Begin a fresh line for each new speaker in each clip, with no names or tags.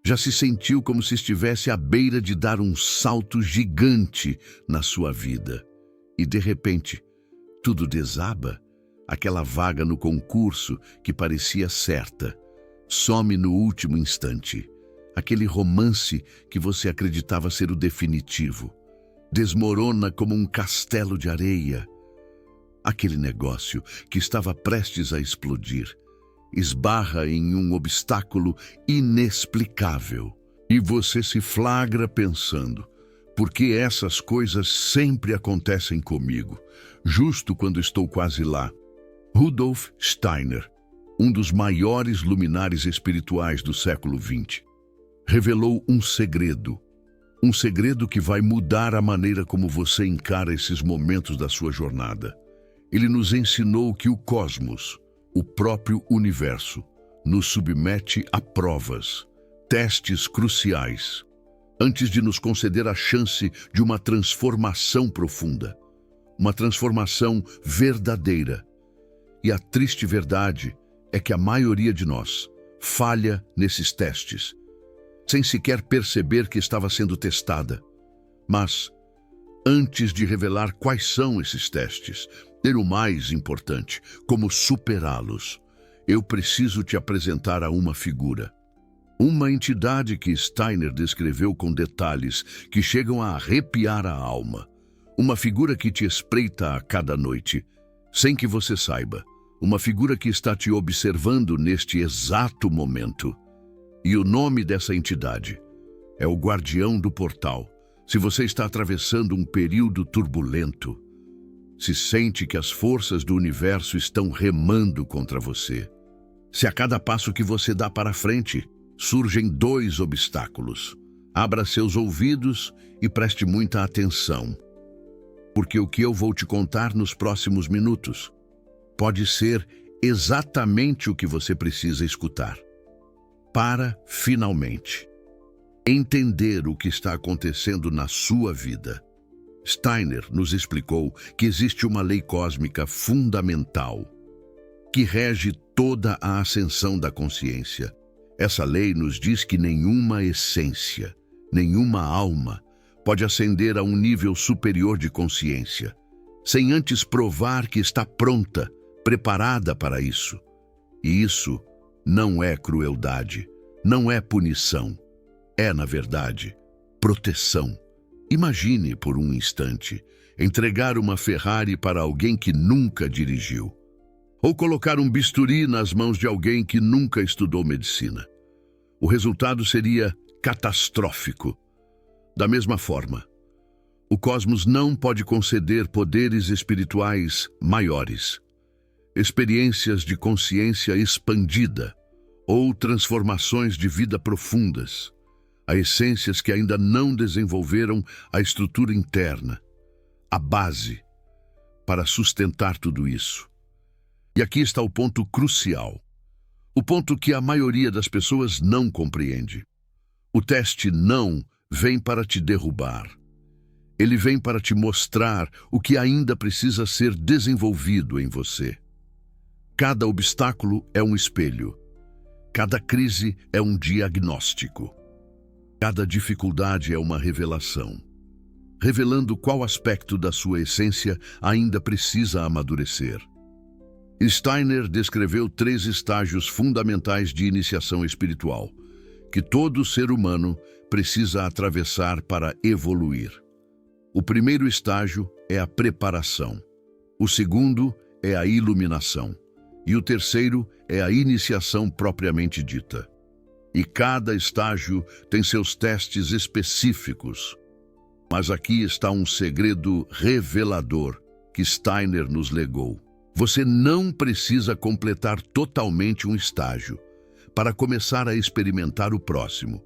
Já se sentiu como se estivesse à beira de dar um salto gigante na sua vida. E, de repente, tudo desaba. Aquela vaga no concurso que parecia certa some no último instante. Aquele romance que você acreditava ser o definitivo desmorona como um castelo de areia. Aquele negócio que estava prestes a explodir esbarra em um obstáculo inexplicável. E você se flagra pensando: por que essas coisas sempre acontecem comigo, justo quando estou quase lá? Rudolf Steiner, um dos maiores luminares espirituais do século XX, revelou um segredo que vai mudar a maneira como você encara esses momentos da sua jornada. Ele nos ensinou que o cosmos, o próprio universo, nos submete a provas, testes cruciais, antes de nos conceder a chance de uma transformação profunda, uma transformação verdadeira. E a triste verdade é que a maioria de nós falha nesses testes, sem sequer perceber que estava sendo testada. Mas, antes de revelar quais são esses testes, e o mais importante, como superá-los, eu preciso te apresentar a uma figura. Uma entidade que Steiner descreveu com detalhes que chegam a arrepiar a alma. Uma figura que te espreita a cada noite, sem que você saiba. Uma figura que está te observando neste exato momento. E o nome dessa entidade é o Guardião do Portal. Se você está atravessando um período turbulento, se sente que as forças do universo estão remando contra você, se a cada passo que você dá para frente surgem 2 obstáculos, abra seus ouvidos e preste muita atenção, porque o que eu vou te contar nos próximos minutos pode ser exatamente o que você precisa escutar para, finalmente, entender o que está acontecendo na sua vida. Steiner nos explicou que existe uma lei cósmica fundamental que rege toda a ascensão da consciência. Essa lei nos diz que nenhuma essência, nenhuma alma pode ascender a um nível superior de consciência, sem antes provar que está pronta, preparada para isso. E isso não é crueldade, não é punição, é, na verdade, proteção. Imagine por um instante entregar uma Ferrari para alguém que nunca dirigiu, ou colocar um bisturi nas mãos de alguém que nunca estudou medicina. O resultado seria catastrófico. Da mesma forma, o cosmos não pode conceder poderes espirituais maiores, experiências de consciência expandida ou transformações de vida profundas, a essências que ainda não desenvolveram a estrutura interna, a base, para sustentar tudo isso. E aqui está o ponto crucial, o ponto que a maioria das pessoas não compreende. O teste não vem para te derrubar. Ele vem para te mostrar o que ainda precisa ser desenvolvido em você. Cada obstáculo é um espelho. Cada crise é um diagnóstico. Cada dificuldade é uma revelação, revelando qual aspecto da sua essência ainda precisa amadurecer. Steiner descreveu 3 estágios fundamentais de iniciação espiritual, que todo ser humano precisa atravessar para evoluir. O primeiro estágio é a preparação, o segundo é a iluminação, e o terceiro é a iniciação propriamente dita. E cada estágio tem seus testes específicos. Mas aqui está um segredo revelador que Steiner nos legou. Você não precisa completar totalmente um estágio para começar a experimentar o próximo.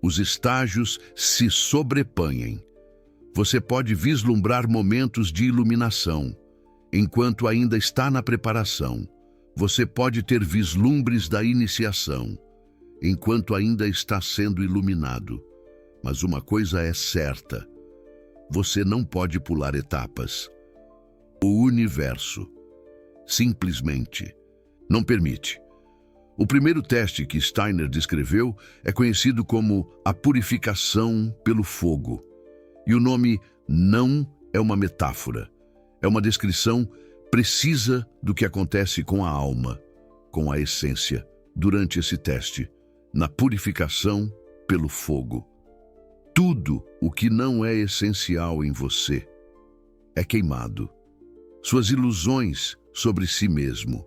Os estágios se sobrepõem. Você pode vislumbrar momentos de iluminação. Enquanto ainda está na preparação, você pode ter vislumbres da iniciação, enquanto ainda está sendo iluminado. Mas uma coisa é certa: você não pode pular etapas. O universo simplesmente não permite. O primeiro teste que Steiner descreveu é conhecido como a purificação pelo fogo. E o nome não é uma metáfora, é uma descrição precisa do que acontece com a alma, com a essência, durante esse teste, na purificação pelo fogo. Tudo o que não é essencial em você é queimado. Suas ilusões sobre si mesmo,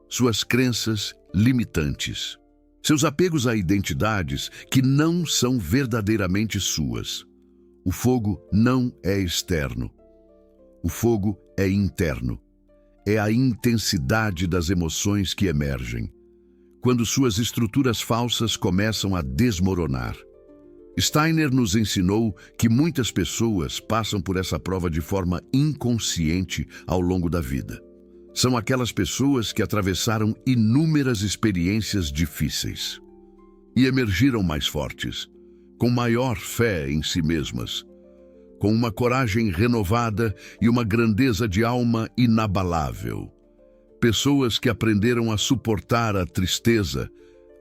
suas crenças limitantes, seus apegos a identidades que não são verdadeiramente suas. O fogo não é externo. O fogo é interno. É a intensidade das emoções que emergem, quando suas estruturas falsas começam a desmoronar. Steiner nos ensinou que muitas pessoas passam por essa prova de forma inconsciente ao longo da vida. São aquelas pessoas que atravessaram inúmeras experiências difíceis e emergiram mais fortes, com maior fé em si mesmas, com uma coragem renovada e uma grandeza de alma inabalável. Pessoas que aprenderam a suportar a tristeza,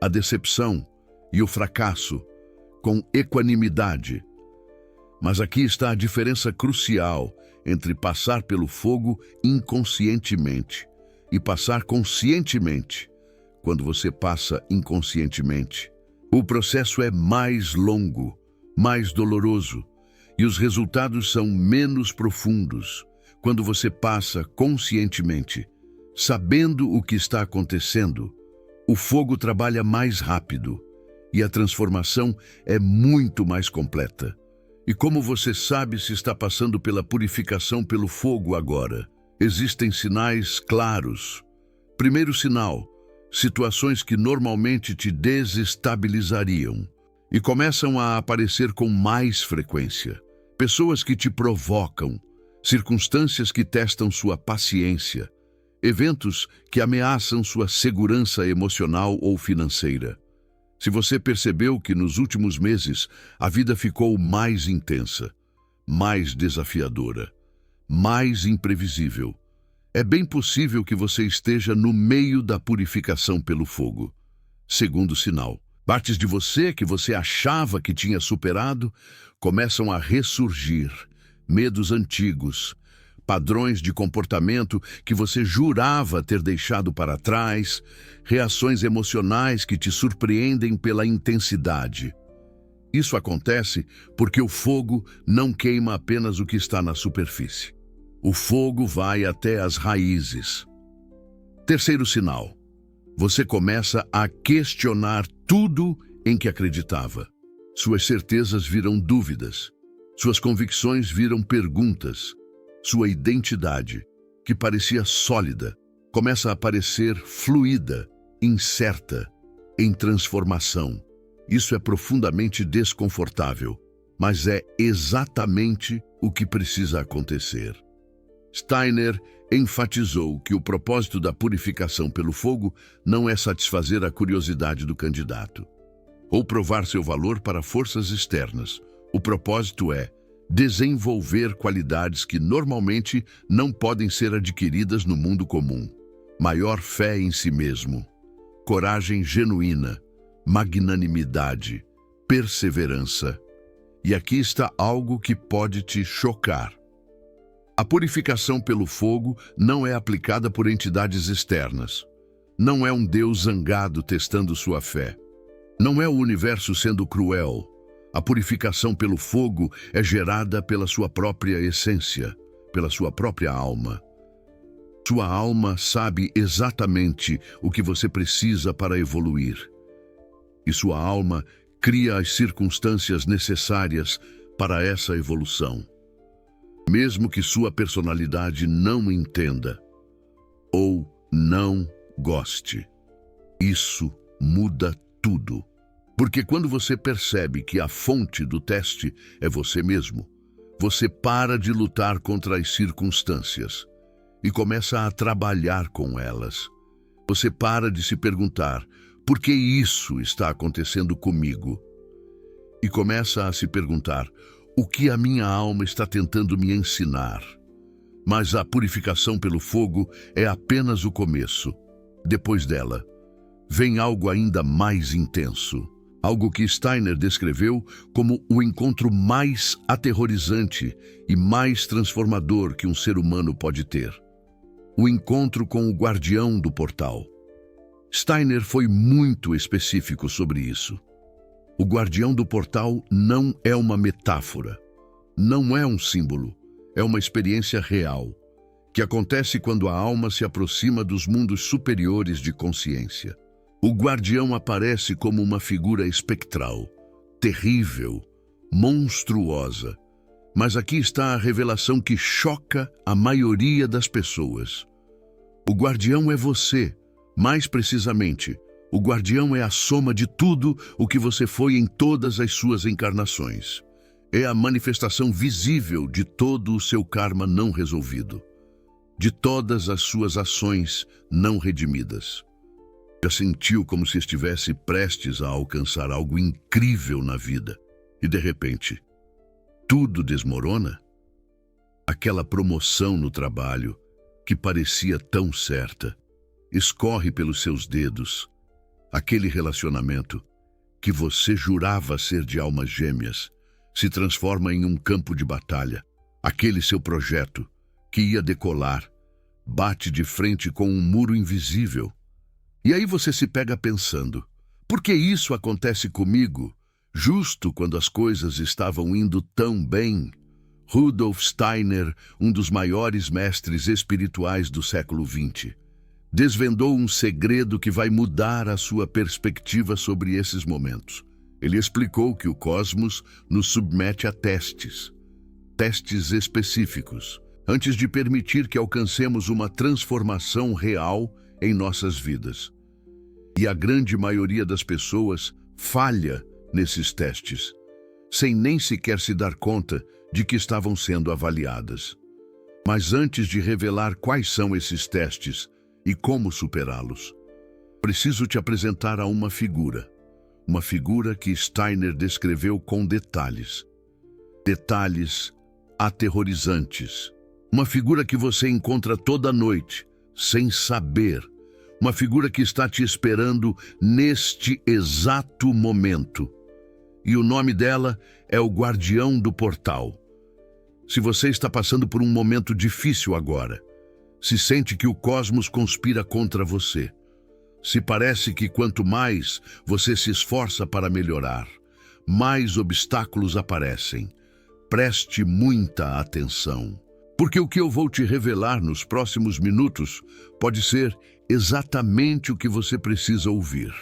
a decepção e o fracasso com equanimidade. Mas aqui está a diferença crucial entre passar pelo fogo inconscientemente e passar conscientemente. Quando você passa inconscientemente, o processo é mais longo, mais doloroso, e os resultados são menos profundos. Quando você passa conscientemente, sabendo o que está acontecendo, o fogo trabalha mais rápido e a transformação é muito mais completa. E como você sabe se está passando pela purificação pelo fogo agora? Existem sinais claros. Primeiro sinal, situações que normalmente te desestabilizariam e começam a aparecer com mais frequência. Pessoas que te provocam, circunstâncias que testam sua paciência, eventos que ameaçam sua segurança emocional ou financeira. Se você percebeu que nos últimos meses a vida ficou mais intensa, mais desafiadora, mais imprevisível, é bem possível que você esteja no meio da purificação pelo fogo. Segundo sinal, partes de você que você achava que tinha superado começam a ressurgir, medos antigos, padrões de comportamento que você jurava ter deixado para trás, reações emocionais que te surpreendem pela intensidade. Isso acontece porque o fogo não queima apenas o que está na superfície. O fogo vai até as raízes. Terceiro sinal, você começa a questionar tudo em que acreditava. Suas certezas viram dúvidas, suas convicções viram perguntas. Sua identidade, que parecia sólida, começa a parecer fluida, incerta, em transformação. Isso é profundamente desconfortável, mas é exatamente o que precisa acontecer. Steiner enfatizou que o propósito da purificação pelo fogo não é satisfazer a curiosidade do candidato ou provar seu valor para forças externas. O propósito é desenvolver qualidades que normalmente não podem ser adquiridas no mundo comum. Maior fé em si mesmo, coragem genuína, magnanimidade, perseverança. E aqui está algo que pode te chocar. A purificação pelo fogo não é aplicada por entidades externas. Não é um Deus zangado testando sua fé. Não é o universo sendo cruel. A purificação pelo fogo é gerada pela sua própria essência, pela sua própria alma. Sua alma sabe exatamente o que você precisa para evoluir. E sua alma cria as circunstâncias necessárias para essa evolução. Mesmo que sua personalidade não entenda ou não goste, isso muda tudo. Porque quando você percebe que a fonte do teste é você mesmo, você para de lutar contra as circunstâncias e começa a trabalhar com elas. Você para de se perguntar, por que isso está acontecendo comigo? E começa a se perguntar, o que a minha alma está tentando me ensinar? Mas a purificação pelo fogo é apenas o começo. Depois dela, vem algo ainda mais intenso. Algo que Steiner descreveu como o encontro mais aterrorizante e mais transformador que um ser humano pode ter. O encontro com o guardião do portal. Steiner foi muito específico sobre isso. O guardião do portal não é uma metáfora, não é um símbolo, é uma experiência real, que acontece quando a alma se aproxima dos mundos superiores de consciência. O guardião aparece como uma figura espectral, terrível, monstruosa. Mas aqui está a revelação que choca a maioria das pessoas. O guardião é você, mais precisamente, o guardião é a soma de tudo o que você foi em todas as suas encarnações. É a manifestação visível de todo o seu karma não resolvido, de todas as suas ações não redimidas. Já sentiu como se estivesse prestes a alcançar algo incrível na vida e, de repente, tudo desmorona? Aquela promoção no trabalho, que parecia tão certa, escorre pelos seus dedos. Aquele relacionamento, que você jurava ser de almas gêmeas, se transforma em um campo de batalha. Aquele seu projeto, que ia decolar, bate de frente com um muro invisível. E aí você se pega pensando, por que isso acontece comigo, justo quando as coisas estavam indo tão bem? Rudolf Steiner, um dos maiores mestres espirituais do século XX, desvendou um segredo que vai mudar a sua perspectiva sobre esses momentos. Ele explicou que o cosmos nos submete a testes específicos, antes de permitir que alcancemos uma transformação real em nossas vidas. E a grande maioria das pessoas falha nesses testes, sem nem sequer se dar conta de que estavam sendo avaliadas. Mas antes de revelar quais são esses testes e como superá-los, preciso te apresentar a uma figura que Steiner descreveu com detalhes aterrorizantes. Uma figura que você encontra toda noite, sem saber. Uma figura que está te esperando neste exato momento. E o nome dela é o Guardião do Portal. Se você está passando por um momento difícil agora, se sente que o cosmos conspira contra você, se parece que quanto mais você se esforça para melhorar, mais obstáculos aparecem, preste muita atenção. Porque o que eu vou te revelar nos próximos minutos pode ser exatamente o que você precisa ouvir,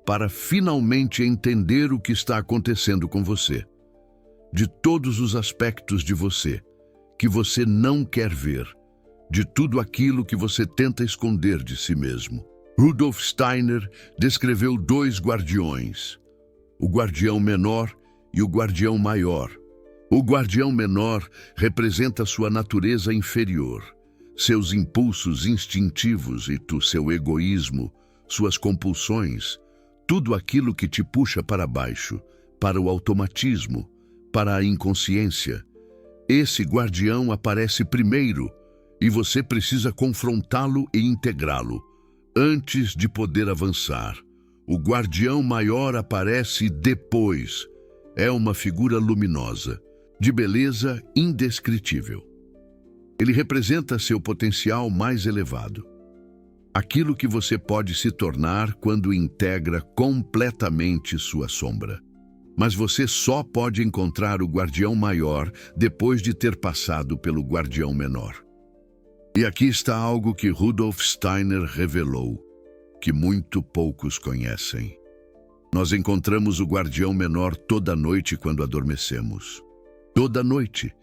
para finalmente entender o que está acontecendo com você, de todos os aspectos de você que você não quer ver, de tudo aquilo que você tenta esconder de si mesmo. Rudolf Steiner descreveu 2 guardiões, o guardião menor e o guardião maior. O guardião menor representa sua natureza inferior, seus impulsos instintivos e seu egoísmo, suas compulsões, tudo aquilo que te puxa para baixo, para o automatismo, para a inconsciência. Esse guardião aparece primeiro e você precisa confrontá-lo e integrá-lo, antes de poder avançar. O guardião maior aparece depois. É uma figura luminosa, de beleza indescritível. Ele representa seu potencial mais elevado. Aquilo que você pode se tornar quando integra completamente sua sombra. Mas você só pode encontrar o guardião maior depois de ter passado pelo guardião menor. E aqui está algo que Rudolf Steiner revelou, que muito poucos conhecem. Nós encontramos o guardião menor toda noite quando adormecemos. Toda noite,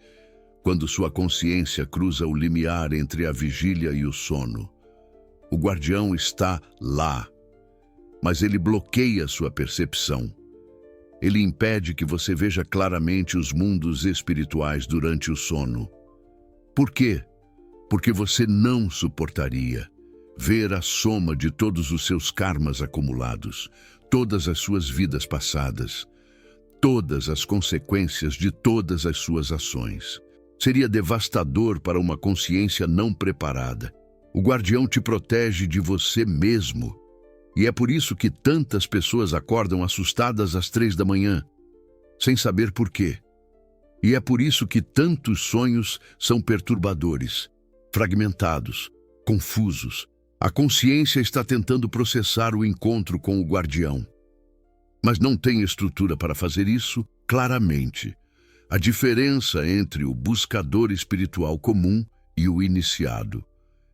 quando sua consciência cruza o limiar entre a vigília e o sono. O guardião está lá, mas ele bloqueia sua percepção. Ele impede que você veja claramente os mundos espirituais durante o sono. Por quê? Porque você não suportaria ver a soma de todos os seus karmas acumulados, todas as suas vidas passadas, todas as consequências de todas as suas ações. Seria devastador para uma consciência não preparada. O guardião te protege de você mesmo. E é por isso que tantas pessoas acordam assustadas às 3 da manhã, sem saber por quê. E é por isso que tantos sonhos são perturbadores, fragmentados, confusos. A consciência está tentando processar o encontro com o guardião, mas não tem estrutura para fazer isso claramente. A diferença entre o buscador espiritual comum e o iniciado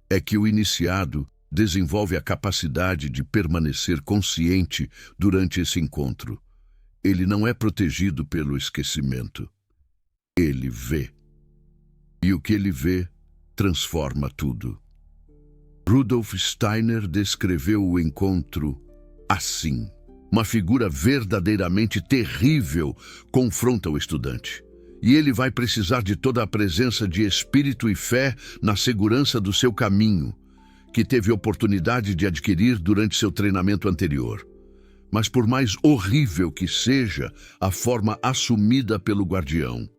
é que o iniciado desenvolve a capacidade de permanecer consciente durante esse encontro. Ele não é protegido pelo esquecimento. Ele vê. E o que ele vê transforma tudo. Rudolf Steiner descreveu o encontro assim. Uma figura verdadeiramente terrível confronta o estudante. E ele vai precisar de toda a presença de espírito e fé na segurança do seu caminho, que teve oportunidade de adquirir durante seu treinamento anterior. Mas por mais horrível que seja a forma assumida pelo guardião,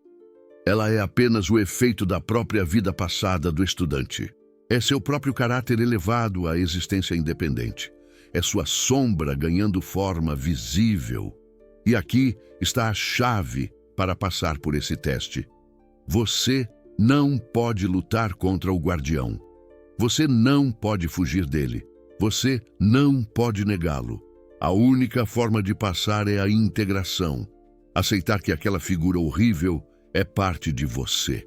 ela é apenas o efeito da própria vida passada do estudante. É seu próprio caráter elevado à existência independente. É sua sombra ganhando forma visível. E aqui está a chave para passar por esse teste. Você não pode lutar contra o guardião. Você não pode fugir dele. Você não pode negá-lo. A única forma de passar é a integração. Aceitar que aquela figura horrível é parte de você.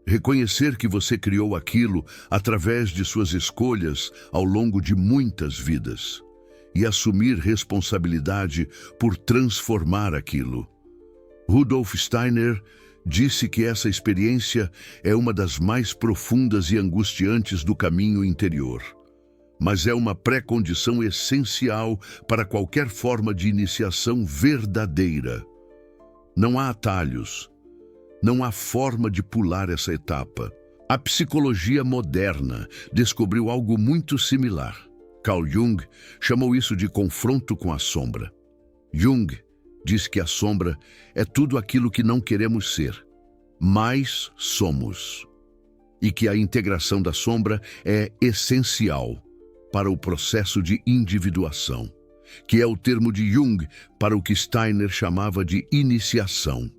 Reconhecer que você criou aquilo através de suas escolhas ao longo de muitas vidas. E assumir responsabilidade por transformar aquilo. Rudolf Steiner disse que essa experiência é uma das mais profundas e angustiantes do caminho interior. Mas é uma pré-condição essencial para qualquer forma de iniciação verdadeira. Não há atalhos. Não há forma de pular essa etapa. A psicologia moderna descobriu algo muito similar. Carl Jung chamou isso de confronto com a sombra. Jung diz que a sombra é tudo aquilo que não queremos ser, mas somos. E que a integração da sombra é essencial para o processo de individuação, que é o termo de Jung para o que Steiner chamava de iniciação.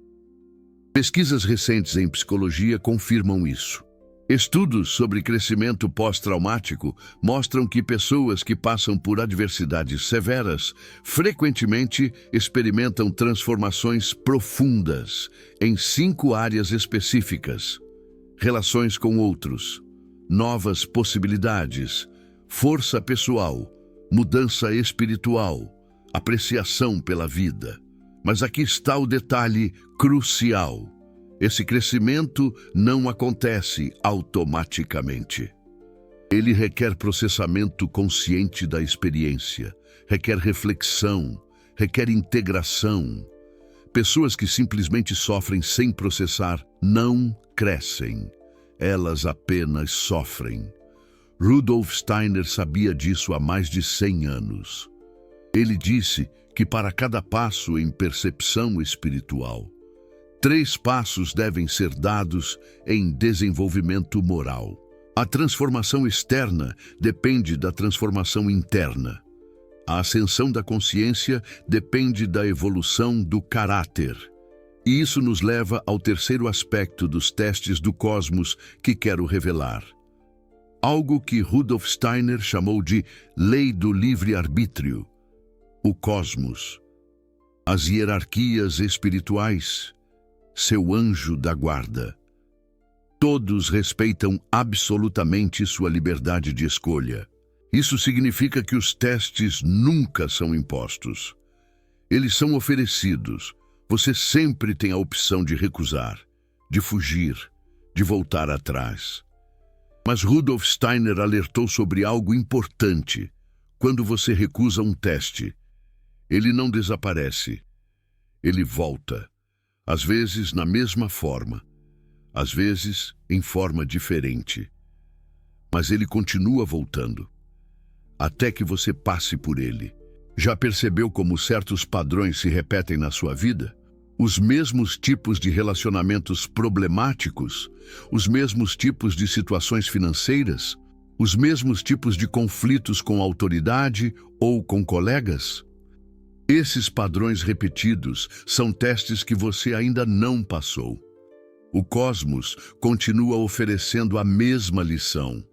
Pesquisas recentes em psicologia confirmam isso. Estudos sobre crescimento pós-traumático mostram que pessoas que passam por adversidades severas frequentemente experimentam transformações profundas em 5 áreas específicas: relações com outros, novas possibilidades, força pessoal, mudança espiritual, apreciação pela vida. Mas aqui está o detalhe crucial. Esse crescimento não acontece automaticamente. Ele requer processamento consciente da experiência, requer reflexão, requer integração. Pessoas que simplesmente sofrem sem processar não crescem. Elas apenas sofrem. Rudolf Steiner sabia disso há mais de 100 anos. Ele disse que para cada passo em percepção espiritual, 3 passos devem ser dados em desenvolvimento moral. A transformação externa depende da transformação interna. A ascensão da consciência depende da evolução do caráter. E isso nos leva ao terceiro aspecto dos testes do cosmos que quero revelar. Algo que Rudolf Steiner chamou de lei do livre-arbítrio. O cosmos, as hierarquias espirituais, seu anjo da guarda. Todos respeitam absolutamente sua liberdade de escolha. Isso significa que os testes nunca são impostos. Eles são oferecidos. Você sempre tem a opção de recusar, de fugir, de voltar atrás. Mas Rudolf Steiner alertou sobre algo importante. Quando você recusa um teste, ele não desaparece. Ele volta. Às vezes na mesma forma, às vezes em forma diferente. Mas ele continua voltando, até que você passe por ele. Já percebeu como certos padrões se repetem na sua vida? Os mesmos tipos de relacionamentos problemáticos? Os mesmos tipos de situações financeiras? Os mesmos tipos de conflitos com a autoridade ou com colegas? Esses padrões repetidos são testes que você ainda não passou. O cosmos continua oferecendo a mesma lição,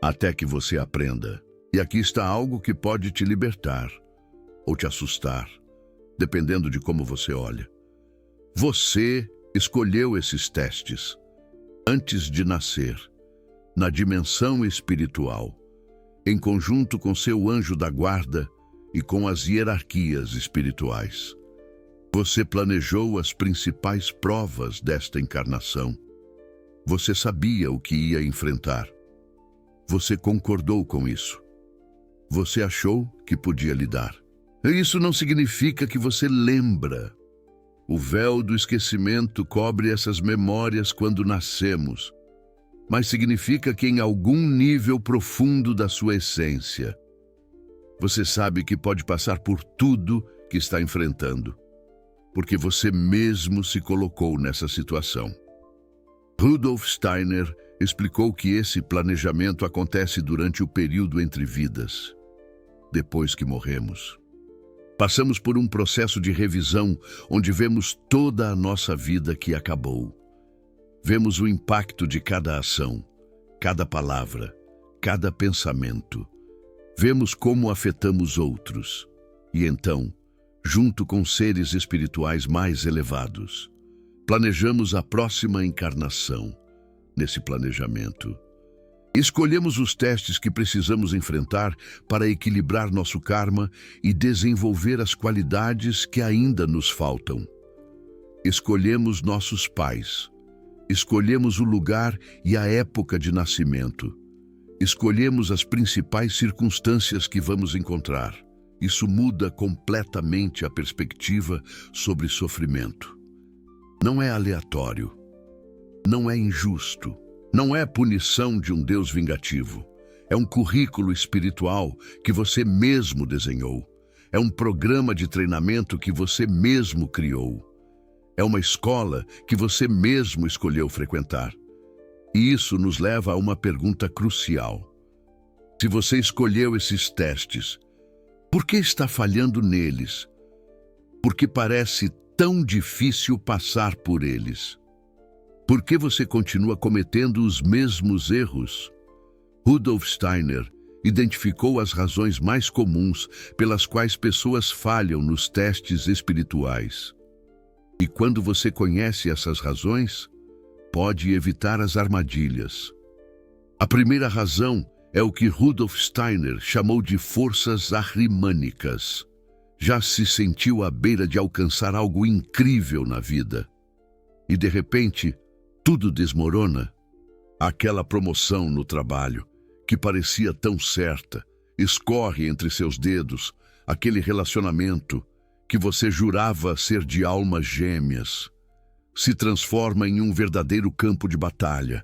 até que você aprenda. E aqui está algo que pode te libertar ou te assustar, dependendo de como você olha. Você escolheu esses testes antes de nascer, na dimensão espiritual, em conjunto com seu anjo da guarda e com as hierarquias espirituais. Você planejou as principais provas desta encarnação. Você sabia o que ia enfrentar. Você concordou com isso. Você achou que podia lidar. Isso não significa que você lembra. O véu do esquecimento cobre essas memórias quando nascemos, mas significa que em algum nível profundo da sua essência, você sabe que pode passar por tudo que está enfrentando, porque você mesmo se colocou nessa situação. Rudolf Steiner explicou que esse planejamento acontece durante o período entre vidas, depois que morremos. Passamos por um processo de revisão onde vemos toda a nossa vida que acabou. Vemos o impacto de cada ação, cada palavra, cada pensamento. Vemos como afetamos outros. E então, junto com seres espirituais mais elevados, planejamos a próxima encarnação. Nesse planejamento, escolhemos os testes que precisamos enfrentar para equilibrar nosso karma e desenvolver as qualidades que ainda nos faltam. Escolhemos nossos pais. Escolhemos o lugar e a época de nascimento. Escolhemos as principais circunstâncias que vamos encontrar. Isso muda completamente a perspectiva sobre sofrimento. Não é aleatório. Não é injusto. Não é punição de um Deus vingativo. É um currículo espiritual que você mesmo desenhou. É um programa de treinamento que você mesmo criou. É uma escola que você mesmo escolheu frequentar. E isso nos leva a uma pergunta crucial. Se você escolheu esses testes, por que está falhando neles? Por que parece tão difícil passar por eles? Por que você continua cometendo os mesmos erros? Rudolf Steiner identificou as razões mais comuns pelas quais pessoas falham nos testes espirituais. E quando você conhece essas razões, pode evitar as armadilhas. A primeira razão é o que Rudolf Steiner chamou de forças ahrimânicas. Já se sentiu à beira de alcançar algo incrível na vida. E de repente, tudo desmorona. Aquela promoção no trabalho, que parecia tão certa, escorre entre seus dedos. Aquele relacionamento que você jurava ser de almas gêmeas se transforma em um verdadeiro campo de batalha.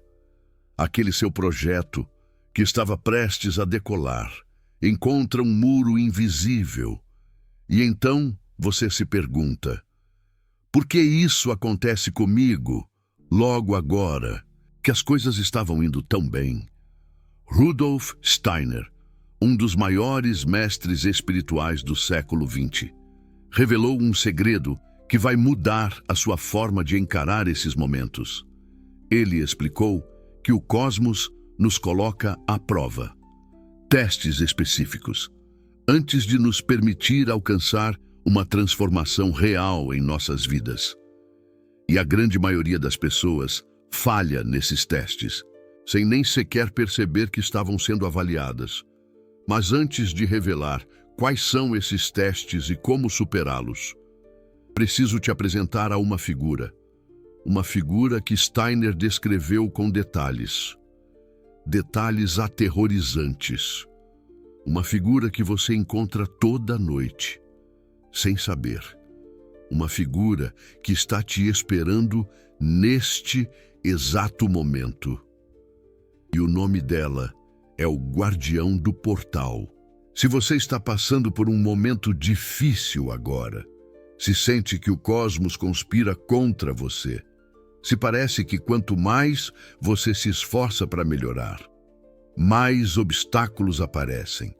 Aquele seu projeto, que estava prestes a decolar, encontra um muro invisível. E então você se pergunta: por que isso acontece comigo, logo agora, que as coisas estavam indo tão bem? Rudolf Steiner, um dos maiores mestres espirituais do século XX, revelou um segredo que vai mudar a sua forma de encarar esses momentos. Ele explicou que o cosmos nos coloca à prova, testes específicos, antes de nos permitir alcançar uma transformação real em nossas vidas. E a grande maioria das pessoas falha nesses testes, sem nem sequer perceber que estavam sendo avaliadas. Mas antes de revelar quais são esses testes e como superá-los, preciso te apresentar a uma figura que Steiner descreveu com detalhes aterrorizantes. Uma figura que você encontra toda noite, sem saber. Uma figura que está te esperando neste exato momento. E o nome dela é o Guardião do Portal. Se você está passando por um momento difícil agora, se sente que o cosmos conspira contra você, se parece que quanto mais você se esforça para melhorar, mais obstáculos aparecem.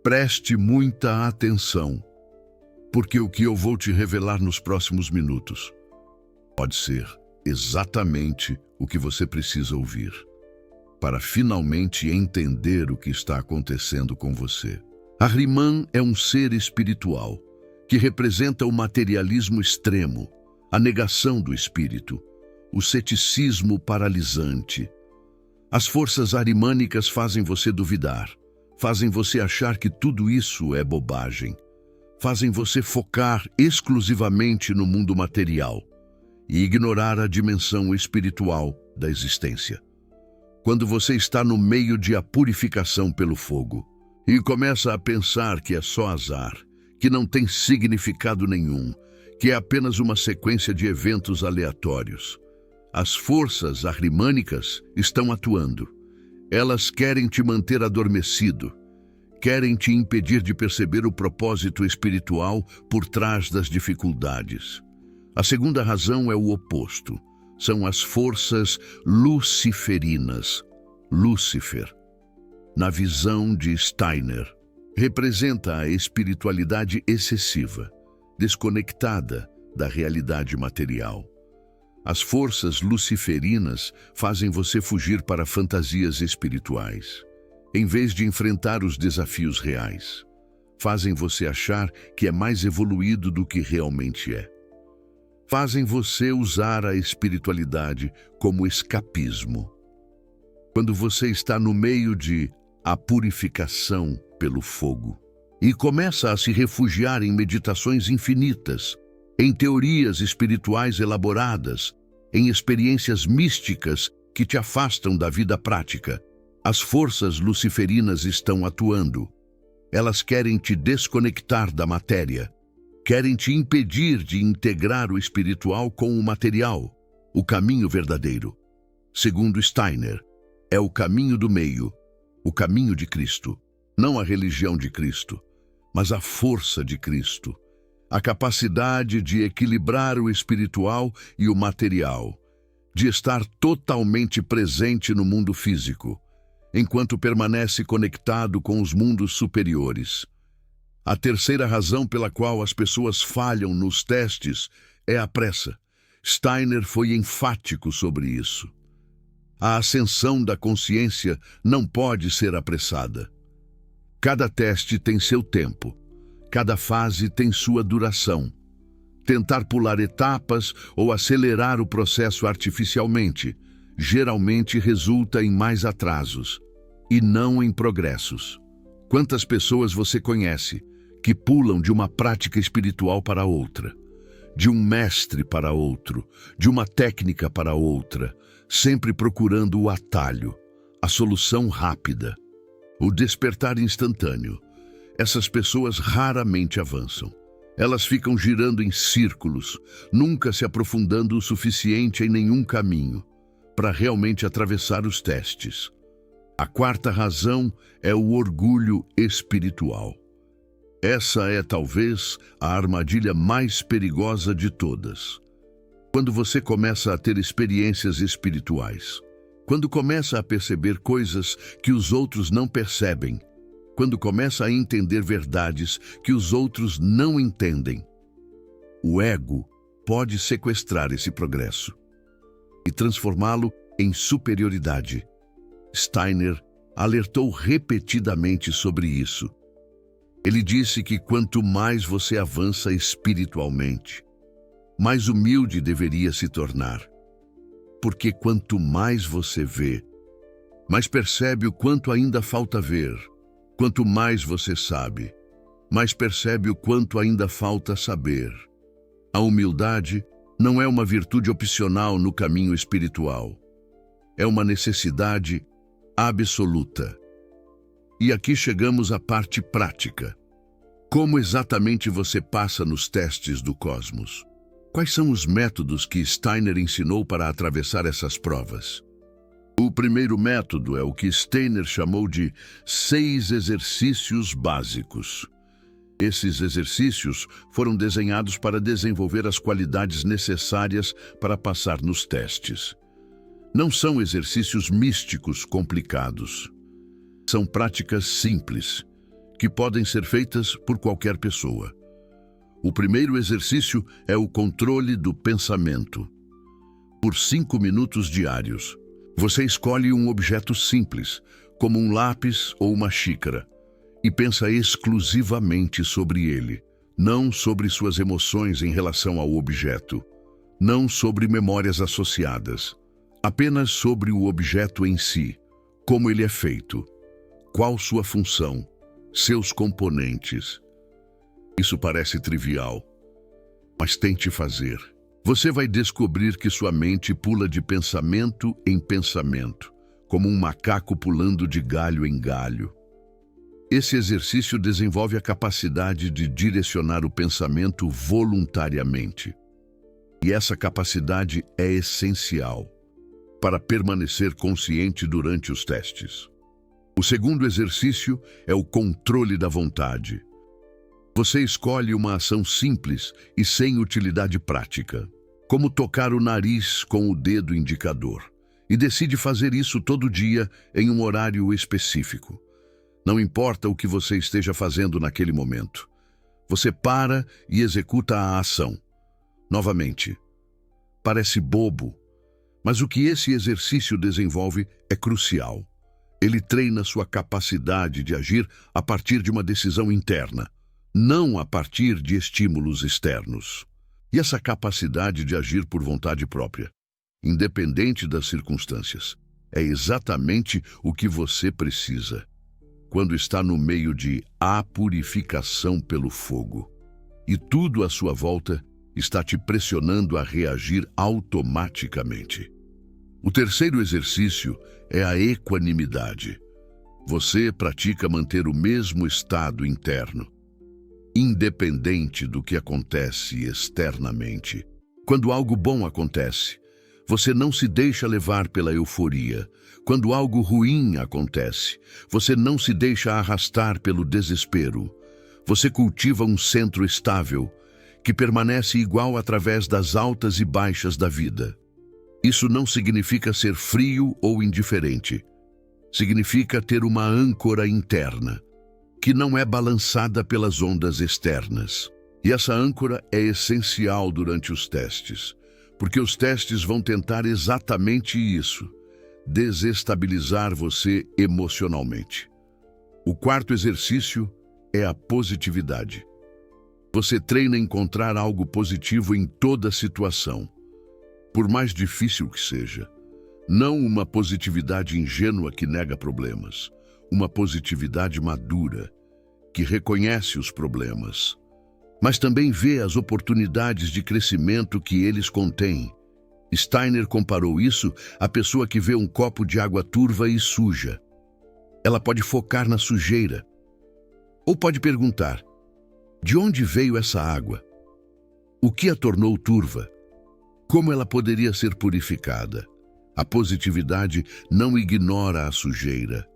Preste muita atenção, porque o que eu vou te revelar nos próximos minutos pode ser exatamente o que você precisa ouvir para finalmente entender o que está acontecendo com você. Ahriman é um ser espiritual que representa o materialismo extremo, a negação do espírito, o ceticismo paralisante. As forças ahrimânicas fazem você duvidar, fazem você achar que tudo isso é bobagem, fazem você focar exclusivamente no mundo material e ignorar a dimensão espiritual da existência. Quando você está no meio de a purificação pelo fogo e começa a pensar que é só azar, que não tem significado nenhum, que é apenas uma sequência de eventos aleatórios, as forças ahrimânicas estão atuando. Elas querem te manter adormecido, querem te impedir de perceber o propósito espiritual por trás das dificuldades. A segunda razão é o oposto. São as forças luciferinas. Lúcifer, na visão de Steiner, representa a espiritualidade excessiva, desconectada da realidade material. As forças luciferinas fazem você fugir para fantasias espirituais, em vez de enfrentar os desafios reais. Fazem você achar que é mais evoluído do que realmente é. Fazem você usar a espiritualidade como escapismo. Quando você está no meio de a purificação pelo fogo e começa a se refugiar em meditações infinitas, em teorias espirituais elaboradas, em experiências místicas que te afastam da vida prática, as forças luciferinas estão atuando. Elas querem te desconectar da matéria, querem te impedir de integrar o espiritual com o material, o caminho verdadeiro. Segundo Steiner, é o caminho do meio, o caminho de Cristo, não a religião de Cristo, mas a força de Cristo, a capacidade de equilibrar o espiritual e o material, de estar totalmente presente no mundo físico, enquanto permanece conectado com os mundos superiores. A terceira razão pela qual as pessoas falham nos testes é a pressa. Steiner foi enfático sobre isso. A ascensão da consciência não pode ser apressada. Cada teste tem seu tempo. Cada fase tem sua duração. Tentar pular etapas ou acelerar o processo artificialmente geralmente resulta em mais atrasos e não em progressos. Quantas pessoas você conhece que pulam de uma prática espiritual para outra, de um mestre para outro, de uma técnica para outra, sempre procurando o atalho, a solução rápida, o despertar instantâneo? Essas pessoas raramente avançam. Elas ficam girando em círculos, nunca se aprofundando o suficiente em nenhum caminho para realmente atravessar os testes. A quarta razão é o orgulho espiritual. Essa é talvez a armadilha mais perigosa de todas. Quando você começa a ter experiências espirituais, quando começa a perceber coisas que os outros não percebem, quando começa a entender verdades que os outros não entendem, o ego pode sequestrar esse progresso e transformá-lo em superioridade. Steiner alertou repetidamente sobre isso. Ele disse que quanto mais você avança espiritualmente, mais humilde deveria se tornar. Porque quanto mais você vê, mais percebe o quanto ainda falta ver. Quanto mais você sabe, mais percebe o quanto ainda falta saber. A humildade não é uma virtude opcional no caminho espiritual. É uma necessidade absoluta. E aqui chegamos à parte prática. Como exatamente você passa nos testes do cosmos? Quais são os métodos que Steiner ensinou para atravessar essas provas? O primeiro método é o que Steiner chamou de 6 exercícios básicos. Esses exercícios foram desenhados para desenvolver as qualidades necessárias para passar nos testes. Não são exercícios místicos complicados. são práticas simples, que podem ser feitas por qualquer pessoa. O primeiro exercício é o controle do pensamento. Por 5 minutos diários, você escolhe um objeto simples, como um lápis ou uma xícara, e pensa exclusivamente sobre ele, não sobre suas emoções em relação ao objeto, não sobre memórias associadas, apenas sobre o objeto em si, como ele é feito, qual sua função, seus componentes. Isso parece trivial, mas tente fazer. Você vai descobrir que sua mente pula de pensamento em pensamento, como um macaco pulando de galho em galho. Esse exercício desenvolve a capacidade de direcionar o pensamento voluntariamente. E essa capacidade é essencial para permanecer consciente durante os testes. O segundo exercício é o controle da vontade. Você escolhe uma ação simples e sem utilidade prática, como tocar o nariz com o dedo indicador, e decide fazer isso todo dia em um horário específico. Não importa o que você esteja fazendo naquele momento. Você para e executa a ação. Novamente, parece bobo, mas o que esse exercício desenvolve é crucial. Ele treina sua capacidade de agir a partir de uma decisão interna, não a partir de estímulos externos. E essa capacidade de agir por vontade própria, independente das circunstâncias, é exatamente o que você precisa quando está no meio de purificação pelo fogo, e tudo à sua volta está te pressionando a reagir automaticamente. O terceiro exercício é a equanimidade. Você pratica manter o mesmo estado interno, independente do que acontece externamente. Quando algo bom acontece, você não se deixa levar pela euforia. Quando algo ruim acontece, você não se deixa arrastar pelo desespero. Você cultiva um centro estável, que permanece igual através das altas e baixas da vida. Isso não significa ser frio ou indiferente. Significa ter uma âncora interna, que não é balançada pelas ondas externas. E essa âncora é essencial durante os testes, porque os testes vão tentar exatamente isso, desestabilizar você emocionalmente. O quarto exercício é a positividade. Você treina a encontrar algo positivo em toda situação, por mais difícil que seja. Não uma positividade ingênua que nega problemas, uma positividade madura, que reconhece os problemas, mas também vê as oportunidades de crescimento que eles contêm. Steiner comparou isso à pessoa que vê um copo de água turva e suja. Ela pode focar na sujeira, ou pode perguntar: de onde veio essa água? O que a tornou turva? Como ela poderia ser purificada? A positividade não ignora a sujeira.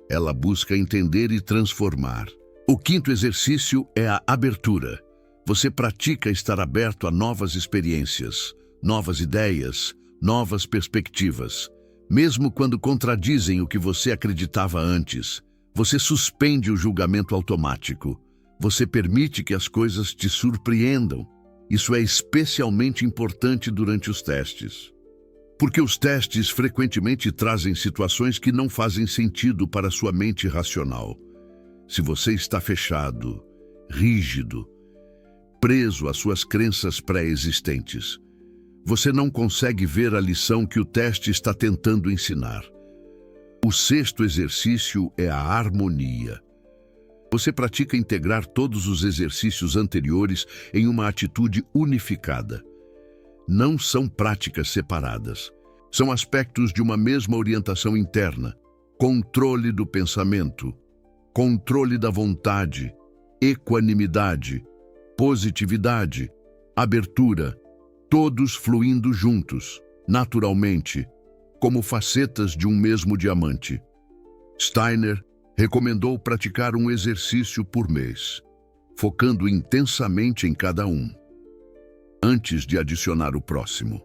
Ela busca entender e transformar. O quinto exercício é a abertura. Você pratica estar aberto a novas experiências, novas ideias, novas perspectivas. Mesmo quando contradizem o que você acreditava antes, você suspende o julgamento automático. Você permite que as coisas te surpreendam. Isso é especialmente importante durante os testes, porque os testes frequentemente trazem situações que não fazem sentido para sua mente racional. Se você está fechado, rígido, preso às suas crenças pré-existentes, você não consegue ver a lição que o teste está tentando ensinar. O sexto exercício é a harmonia. Você pratica integrar todos os exercícios anteriores em uma atitude unificada. Não são práticas separadas. São aspectos de uma mesma orientação interna: controle do pensamento, controle da vontade, equanimidade, positividade, abertura, todos fluindo juntos, naturalmente, como facetas de um mesmo diamante. Steiner recomendou praticar um exercício por mês, focando intensamente em cada um, antes de adicionar o próximo.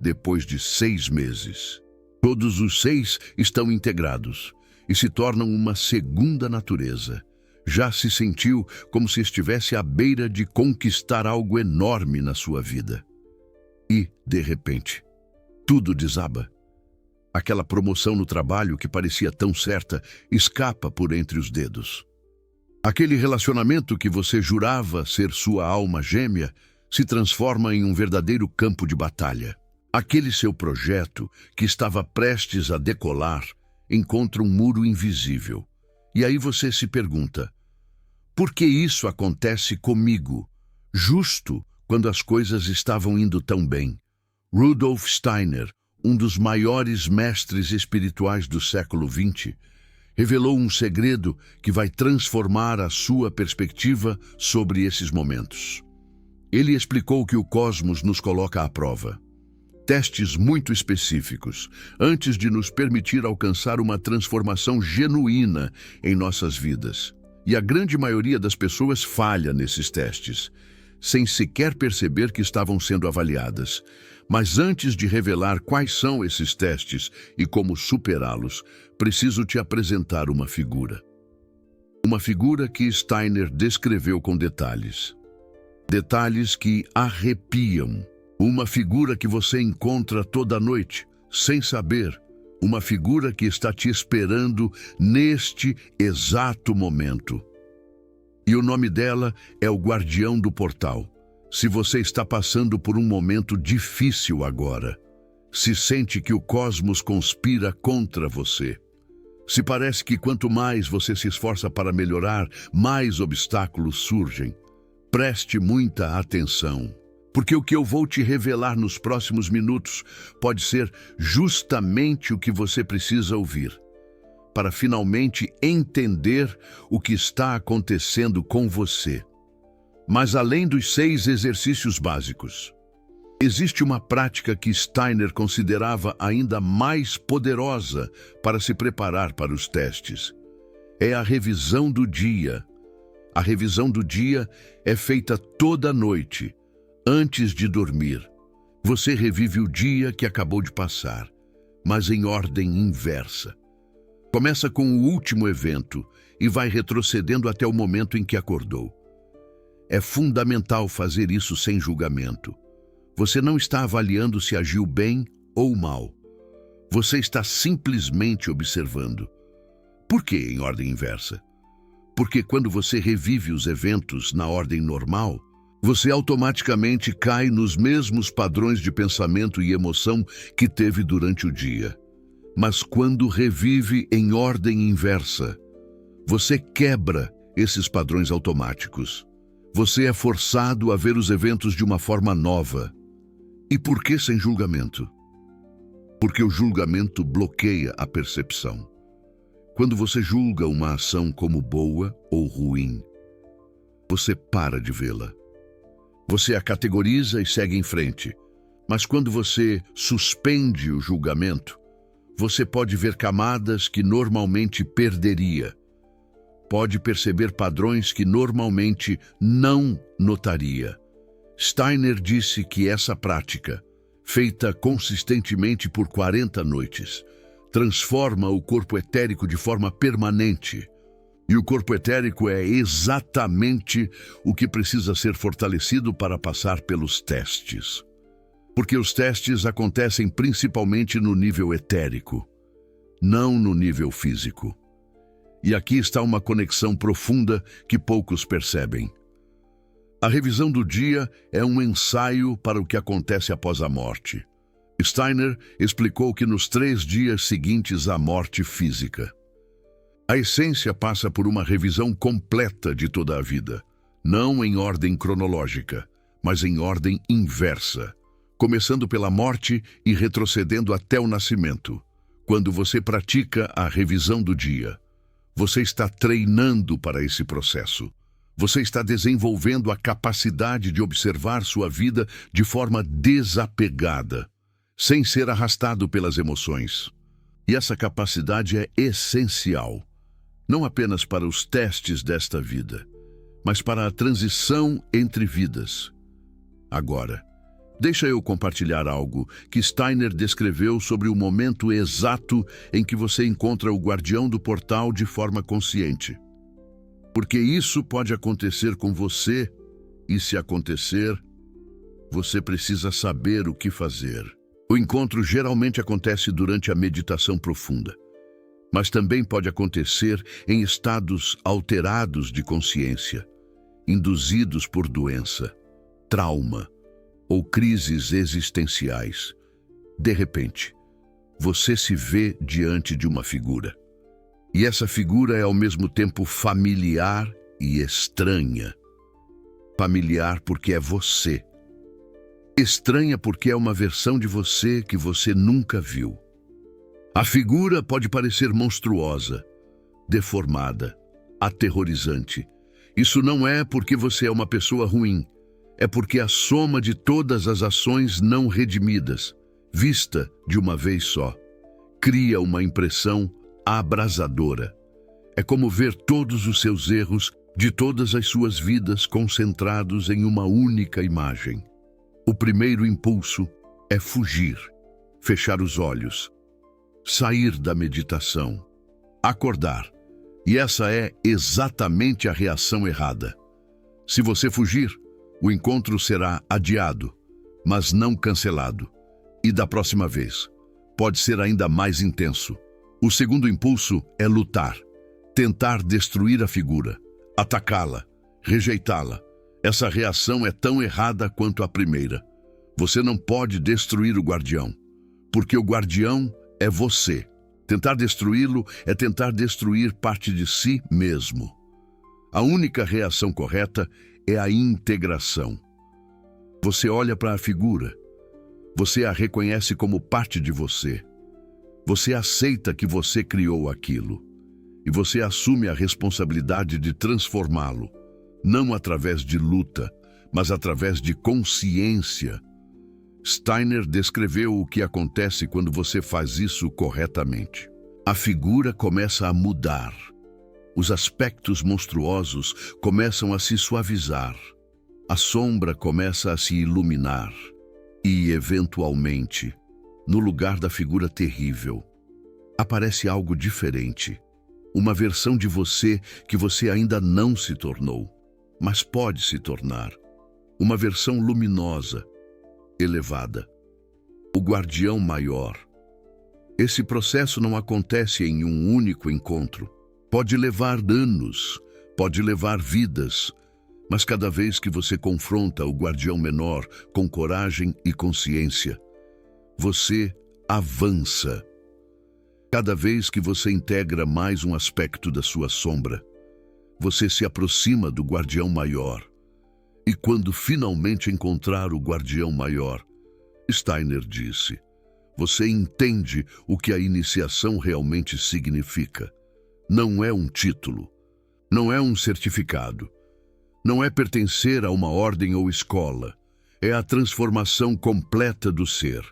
Depois de 6 meses, todos os 6 estão integrados, e se tornam uma segunda natureza. Já se sentiu como se estivesse à beira de conquistar algo enorme na sua vida. E, de repente, tudo desaba. Aquela promoção no trabalho que parecia tão certa escapa por entre os dedos. Aquele relacionamento que você jurava ser sua alma gêmea se transforma em um verdadeiro campo de batalha. Aquele seu projeto, que estava prestes a decolar, encontra um muro invisível. E aí você se pergunta: por que isso acontece comigo, justo quando as coisas estavam indo tão bem? Rudolf Steiner, um dos maiores mestres espirituais do século XX, revelou um segredo que vai transformar a sua perspectiva sobre esses momentos. Ele explicou que o cosmos nos coloca à prova. Testes muito específicos, antes de nos permitir alcançar uma transformação genuína em nossas vidas. E a grande maioria das pessoas falha nesses testes, sem sequer perceber que estavam sendo avaliadas. Mas antes de revelar quais são esses testes e como superá-los, preciso te apresentar uma figura. Uma figura que Steiner descreveu com detalhes. Detalhes que arrepiam. Uma figura que você encontra toda noite, sem saber. Uma figura que está te esperando neste exato momento. E o nome dela é o Guardião do Portal. Se você está passando por um momento difícil agora, se sente que o cosmos conspira contra você, se parece que quanto mais você se esforça para melhorar, mais obstáculos surgem, preste muita atenção, porque o que eu vou te revelar nos próximos minutos pode ser justamente o que você precisa ouvir, para finalmente entender o que está acontecendo com você. Mas além dos 6 exercícios básicos, existe uma prática que Steiner considerava ainda mais poderosa para se preparar para os testes. É a revisão do dia. A revisão do dia é feita toda noite, antes de dormir. Você revive o dia que acabou de passar, mas em ordem inversa. Começa com o último evento e vai retrocedendo até o momento em que acordou. É fundamental fazer isso sem julgamento. Você não está avaliando se agiu bem ou mal. Você está simplesmente observando. Por que em ordem inversa? Porque quando você revive os eventos na ordem normal, você automaticamente cai nos mesmos padrões de pensamento e emoção que teve durante o dia. Mas quando revive em ordem inversa, você quebra esses padrões automáticos. Você é forçado a ver os eventos de uma forma nova. E por que sem julgamento? Porque o julgamento bloqueia a percepção. Quando você julga uma ação como boa ou ruim, você para de vê-la. Você a categoriza e segue em frente. Mas quando você suspende o julgamento, você pode ver camadas que normalmente perderia. Pode perceber padrões que normalmente não notaria. Steiner disse que essa prática, feita consistentemente por 40 noites, transforma o corpo etérico de forma permanente. E o corpo etérico é exatamente o que precisa ser fortalecido para passar pelos testes. Porque os testes acontecem principalmente no nível etérico, não no nível físico. E aqui está uma conexão profunda que poucos percebem. A revisão do dia é um ensaio para o que acontece após a morte. Steiner explicou que nos 3 dias seguintes à morte física, a essência passa por uma revisão completa de toda a vida, não em ordem cronológica, mas em ordem inversa, começando pela morte e retrocedendo até o nascimento. Quando você pratica a revisão do dia, você está treinando para esse processo. Você está desenvolvendo a capacidade de observar sua vida de forma desapegada, sem ser arrastado pelas emoções. E essa capacidade é essencial, não apenas para os testes desta vida, mas para a transição entre vidas. Agora, Deixa eu compartilhar algo que Steiner descreveu sobre o momento exato em que você encontra o guardião do portal de forma consciente. Porque isso pode acontecer com você, e se acontecer, você precisa saber o que fazer. O encontro geralmente acontece durante a meditação profunda, mas também pode acontecer em estados alterados de consciência, induzidos por doença, trauma ou crises existenciais. De repente, você se vê diante de uma figura. E essa figura é ao mesmo tempo familiar e estranha. Familiar porque é você. Estranha porque é uma versão de você que você nunca viu. A figura pode parecer monstruosa, deformada, aterrorizante. Isso não é porque você é uma pessoa ruim. É porque a soma de todas as ações não redimidas, vista de uma vez só, cria uma impressão abrasadora. É como ver todos os seus erros de todas as suas vidas concentrados em uma única imagem. O primeiro impulso é fugir, fechar os olhos, sair da meditação, acordar. E essa é exatamente a reação errada. Se você fugir, o encontro será adiado, mas não cancelado. E da próxima vez, pode ser ainda mais intenso. O segundo impulso é lutar, tentar destruir a figura, atacá-la, rejeitá-la. Essa reação é tão errada quanto a primeira. Você não pode destruir o guardião, porque o guardião é você. Tentar destruí-lo é tentar destruir parte de si mesmo. A única reação correta é a integração. Você olha para a figura. Você a reconhece como parte de você. Você aceita que você criou aquilo. E você assume a responsabilidade de transformá-lo, não através de luta, mas através de consciência. Steiner descreveu o que acontece quando você faz isso corretamente. A figura começa a mudar. Os aspectos monstruosos começam a se suavizar. A sombra começa a se iluminar. E, eventualmente, no lugar da figura terrível, aparece algo diferente. Uma versão de você que você ainda não se tornou, mas pode se tornar. Uma versão luminosa, elevada. O guardião maior. Esse processo não acontece em um único encontro. Pode levar anos, pode levar vidas, mas cada vez que você confronta o guardião menor com coragem e consciência, você avança. Cada vez que você integra mais um aspecto da sua sombra, você se aproxima do guardião maior. E quando finalmente encontrar o guardião maior, Steiner disse, você entende o que a iniciação realmente significa. Não é um título, não é um certificado, não é pertencer a uma ordem ou escola. É a transformação completa do ser.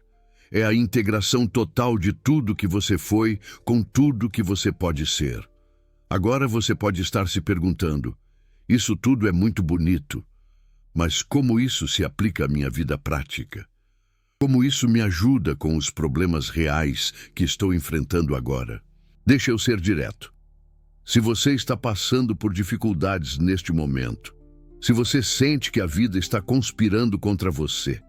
É a integração total de tudo que você foi com tudo que você pode ser. Agora você pode estar se perguntando, isso tudo é muito bonito, mas como isso se aplica à minha vida prática? Como isso me ajuda com os problemas reais que estou enfrentando agora? Deixa eu ser direto. Se você está passando por dificuldades neste momento, se você sente que a vida está conspirando contra você,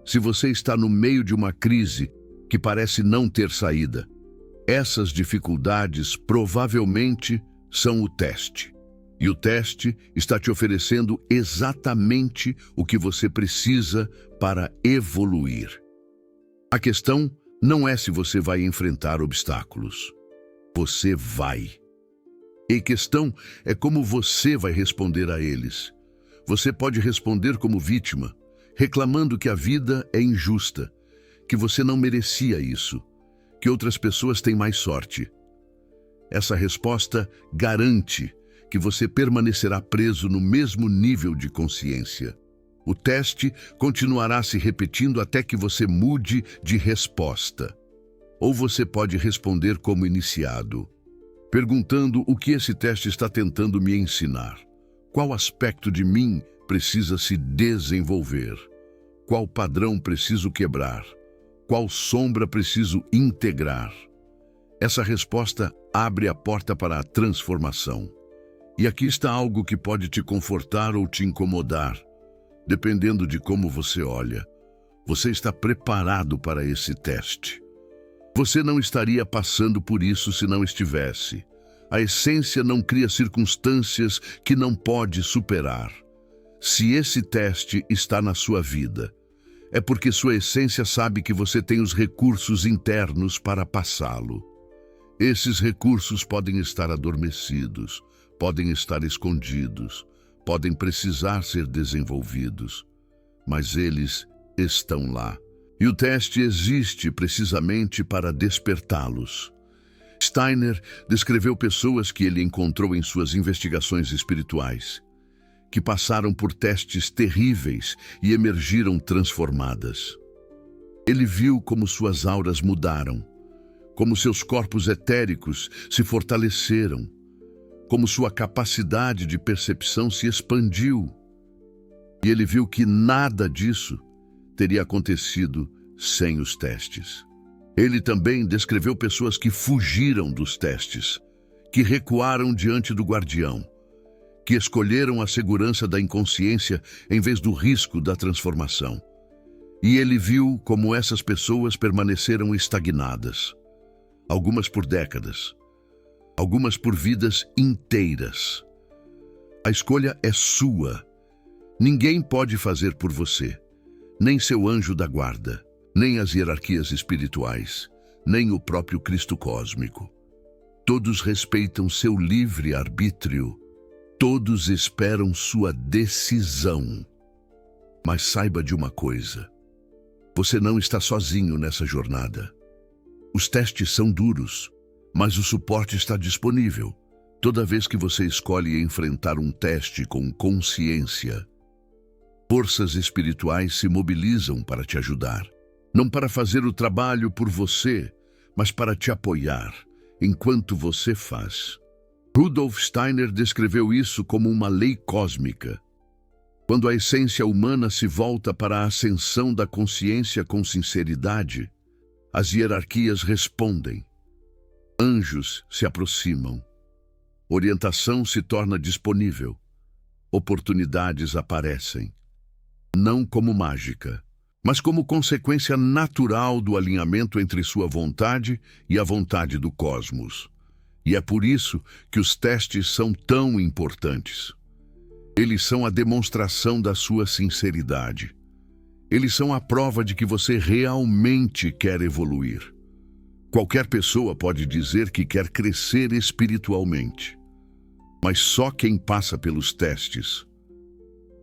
se você está no meio de uma crise que parece não ter saída, essas dificuldades provavelmente são o teste. E o teste está te oferecendo exatamente o que você precisa para evoluir. A questão não é se você vai enfrentar obstáculos. Você vai. E a questão é como você vai responder a eles. Você pode responder como vítima, reclamando que a vida é injusta, que você não merecia isso, que outras pessoas têm mais sorte. Essa resposta garante que você permanecerá preso no mesmo nível de consciência. O teste continuará se repetindo até que você mude de resposta. Ou você pode responder como iniciado, perguntando o que esse teste está tentando me ensinar. Qual aspecto de mim precisa se desenvolver? qual padrão preciso quebrar, qual sombra preciso integrar. Essa resposta abre a porta para a transformação. E aqui está algo que pode te confortar ou te incomodar, dependendo de como você olha. Você está preparado para esse teste. Você não estaria passando por isso se não estivesse. A essência não cria circunstâncias que não pode superar. Se esse teste está na sua vida, é porque sua essência sabe que você tem os recursos internos para passá-lo. Esses recursos podem estar adormecidos, podem estar escondidos, podem precisar ser desenvolvidos, mas eles estão lá. E o teste existe precisamente para despertá-los. Steiner descreveu pessoas que ele encontrou em suas investigações espirituais, que passaram por testes terríveis e emergiram transformadas. Ele viu como suas auras mudaram, como seus corpos etéricos se fortaleceram, como sua capacidade de percepção se expandiu. E ele viu que nada disso teria acontecido sem os testes. Ele também descreveu pessoas que fugiram dos testes, que recuaram diante do guardião, que escolheram a segurança da inconsciência em vez do risco da transformação. E ele viu como essas pessoas permaneceram estagnadas, algumas por décadas, algumas por vidas inteiras. A escolha é sua. Ninguém pode fazer por você, nem seu anjo da guarda, nem as hierarquias espirituais, nem o próprio Cristo cósmico. Todos respeitam seu livre arbítrio. Todos esperam sua decisão. Mas saiba de uma coisa: você não está sozinho nessa jornada. Os testes são duros, mas o suporte está disponível. Toda vez que você escolhe enfrentar um teste com consciência, forças espirituais se mobilizam para te ajudar. Não para fazer o trabalho por você, mas para te apoiar enquanto você faz. Rudolf Steiner descreveu isso como uma lei cósmica. Quando a essência humana se volta para a ascensão da consciência com sinceridade, as hierarquias respondem. Anjos se aproximam. Orientação se torna disponível. Oportunidades aparecem. Não como mágica, mas como consequência natural do alinhamento entre sua vontade e a vontade do cosmos. E é por isso que os testes são tão importantes. Eles são a demonstração da sua sinceridade. Eles são a prova de que você realmente quer evoluir. Qualquer pessoa pode dizer que quer crescer espiritualmente, mas só quem passa pelos testes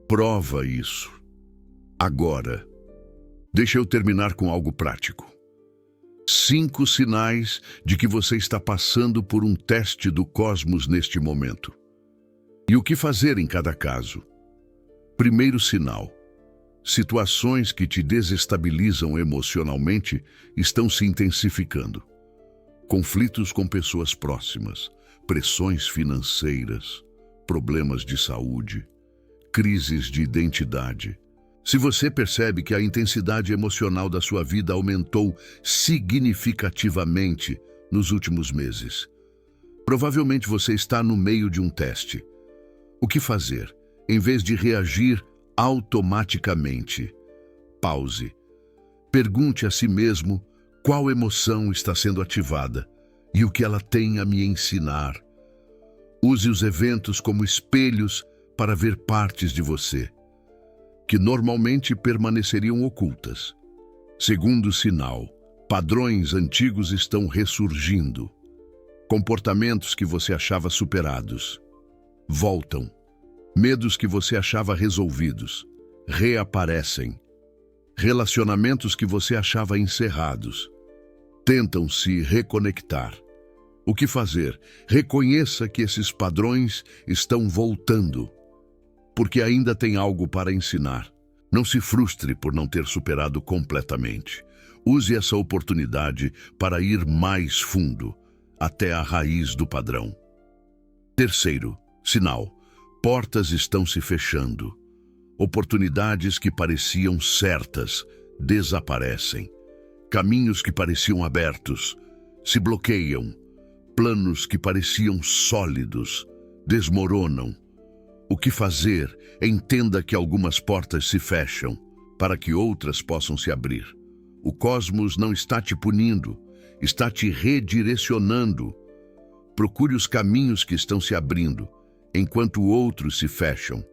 prova isso. Agora, deixa eu terminar com algo prático. 5 sinais de que você está passando por um teste do cosmos neste momento. E o que fazer em cada caso? Primeiro sinal: situações que te desestabilizam emocionalmente estão se intensificando. Conflitos com pessoas próximas, pressões financeiras, problemas de saúde, crises de identidade. Se você percebe que a intensidade emocional da sua vida aumentou significativamente nos últimos meses, provavelmente você está no meio de um teste. O que fazer? Em vez de reagir automaticamente, pause. Pergunte a si mesmo qual emoção está sendo ativada e o que ela tem a me ensinar. Use os eventos como espelhos para ver partes de você que normalmente permaneceriam ocultas. Segundo sinal: padrões antigos estão ressurgindo. Comportamentos que você achava superados voltam. Medos que você achava resolvidos reaparecem. Relacionamentos que você achava encerrados tentam se reconectar. O que fazer? Reconheça que esses padrões estão voltando, porque ainda tem algo para ensinar. Não se frustre por não ter superado completamente. Use essa oportunidade para ir mais fundo, até a raiz do padrão. Terceiro sinal: portas estão se fechando. Oportunidades que pareciam certas desaparecem. Caminhos que pareciam abertos se bloqueiam. Planos que pareciam sólidos desmoronam. O que fazer? Entenda que algumas portas se fecham para que outras possam se abrir. O cosmos não está te punindo, está te redirecionando. Procure os caminhos que estão se abrindo, enquanto outros se fecham.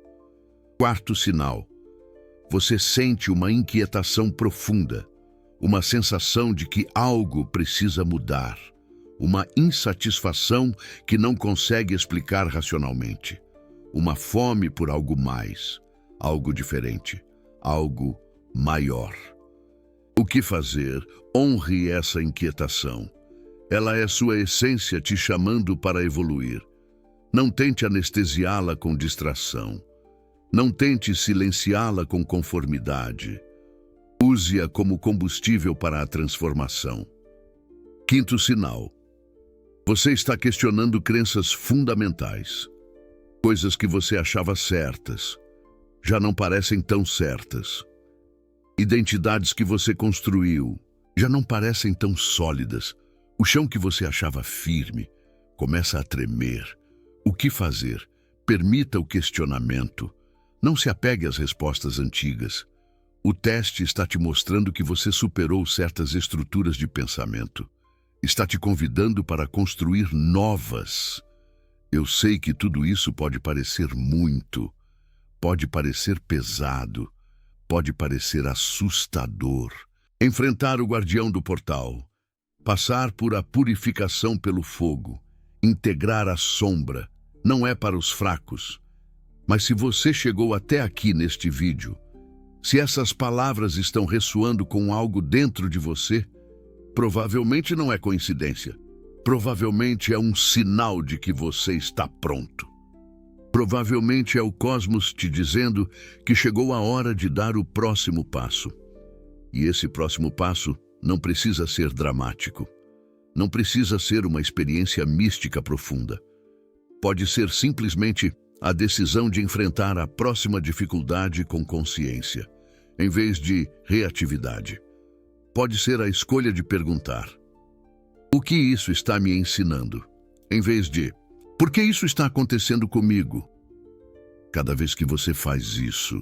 Quarto sinal. Você sente uma inquietação profunda, uma sensação de que algo precisa mudar, uma insatisfação que não consegue explicar racionalmente, uma fome por algo mais, algo diferente, algo maior. O que fazer? Honre essa inquietação. Ela é sua essência te chamando para evoluir. Não tente anestesiá-la com distração. Não tente silenciá-la com conformidade. Use-a como combustível para a transformação. Quinto sinal. Você está questionando crenças fundamentais. Coisas que você achava certas, já não parecem tão certas. Identidades que você construiu, já não parecem tão sólidas. O chão que você achava firme começa a tremer. O que fazer? Permita o questionamento. Não se apegue às respostas antigas. O teste está te mostrando que você superou certas estruturas de pensamento. Está te convidando para construir novas. Eu sei que tudo isso pode parecer muito, pode parecer pesado, pode parecer assustador. Enfrentar o guardião do portal, passar por a purificação pelo fogo, integrar a sombra, não é para os fracos. Mas se você chegou até aqui neste vídeo, se essas palavras estão ressoando com algo dentro de você, provavelmente não é coincidência. Provavelmente é um sinal de que você está pronto. Provavelmente é o cosmos te dizendo que chegou a hora de dar o próximo passo. E esse próximo passo não precisa ser dramático. Não precisa ser uma experiência mística profunda. Pode ser simplesmente a decisão de enfrentar a próxima dificuldade com consciência, em vez de reatividade. Pode ser a escolha de perguntar: o que isso está me ensinando? Em vez de: por que isso está acontecendo comigo? Cada vez que você faz isso,